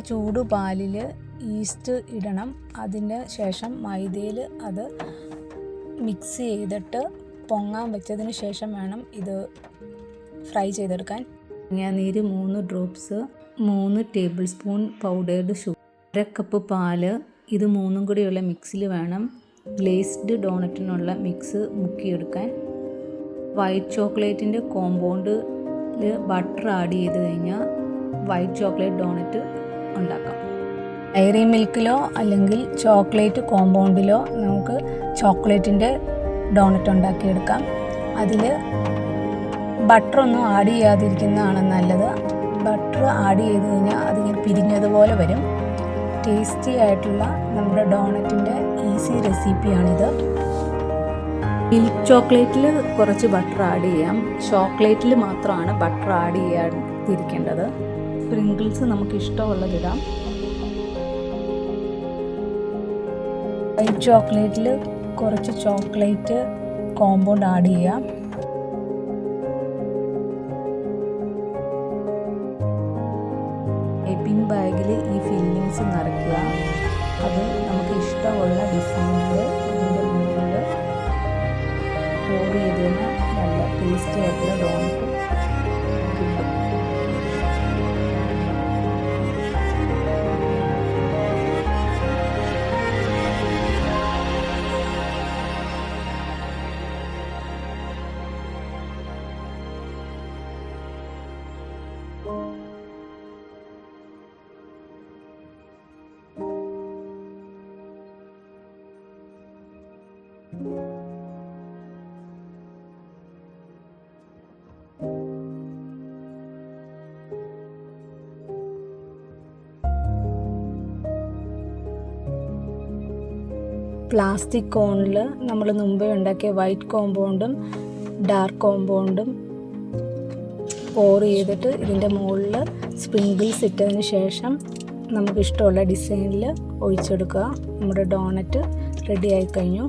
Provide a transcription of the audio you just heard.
ചൂട് പാലിൽ ഈസ്റ്റ് ഇടണം. അതിന് ശേഷം മൈദയിൽ അത് മിക്സ് ചെയ്തിട്ട് പൊങ്ങാൻ വെച്ചതിന് ശേഷം വേണം ഇത് ഫ്രൈ ചെയ്തെടുക്കാൻ. തേങ്ങാനീര് 3 drops, 3 tablespoon powdered sugar, 1 cup പാല്. ഇത് മൂന്നും കൂടിയുള്ള മിക്സിൽ വേണം ഗ്ലേസ്ഡ് ഡോണറ്റിനുള്ള മിക്സ് മുക്കിയെടുക്കാൻ. വൈറ്റ് ചോക്ലേറ്റിൻ്റെ കോമ്പൗണ്ടിൽ ബട്ടർ ആഡ് ചെയ്ത് കഴിഞ്ഞാൽ വൈറ്റ് ചോക്ലേറ്റ് ഡോണറ്റ് ഉണ്ടാക്കാം. ഡയറി മിൽക്കിലോ അല്ലെങ്കിൽ ചോക്ലേറ്റ് കോമ്പൗണ്ടിലോ നമുക്ക് ചോക്ലേറ്റിൻ്റെ ഡോണറ്റ് ഉണ്ടാക്കിയെടുക്കാം. അതിൽ ബട്ടറൊന്നും ആഡ് ചെയ്യാതിരിക്കുന്നതാണ് നല്ലത്. ബട്ടർ ആഡ് ചെയ്ത് കഴിഞ്ഞാൽ അതിങ്ങനെ പിരിഞ്ഞതുപോലെ വരും. ടേസ്റ്റി ആയിട്ടുള്ള നമ്മുടെ ഡോണറ്റിൻ്റെ ഈസി റെസിപ്പിയാണിത്. മിൽക്ക് ചോക്ലേറ്റിൽ കുറച്ച് ബട്ടർ ആഡ് ചെയ്യാം. ചോക്ലേറ്റിൽ മാത്രമാണ് ബട്ടർ ആഡ് ചെയ്യാതിരിക്കേണ്ടത്. സ്പ്രിങ്കിൾസ് നമുക്ക് ഇഷ്ടമുള്ളതിടാം. വൈറ്റ് ചോക്ലേറ്റിൽ കുറച്ച് ചോക്ലേറ്റ് കോമ്പൗണ്ട് ആഡ് ചെയ്യാം. പൈപ്പിംഗ് ബാഗിൽ ഈ ഫില്ലിങ്സ് നിറയ്ക്കുക. അത് നമുക്ക് ഇഷ്ടമുള്ള ഡിസൈനിൽ ഇതിൻ്റെ മുകളിൽ പോർ ചെയ്ത് കഴിഞ്ഞാൽ നല്ല ടേസ്റ്റി ആയിട്ടുള്ള ഡോണറ്റ് കിട്ടും. പ്ലാസ്റ്റിക് കോണിൽ നമ്മൾ മുമ്പേ ഉണ്ടാക്കിയ വൈറ്റ് കോമ്പൗണ്ടും ഡാർക്ക് കോമ്പൗണ്ടും പോർ ചെയ്തിട്ട് ഇതിൻ്റെ മുകളിൽ സ്പ്രിങ്കിൾസ് ഇട്ടതിന് ശേഷം നമുക്കിഷ്ടമുള്ള ഡിസൈനിൽ ഒഴിച്ചെടുക്കുക. നമ്മുടെ ഡോണറ്റ് റെഡി ആയി കഴിഞ്ഞു.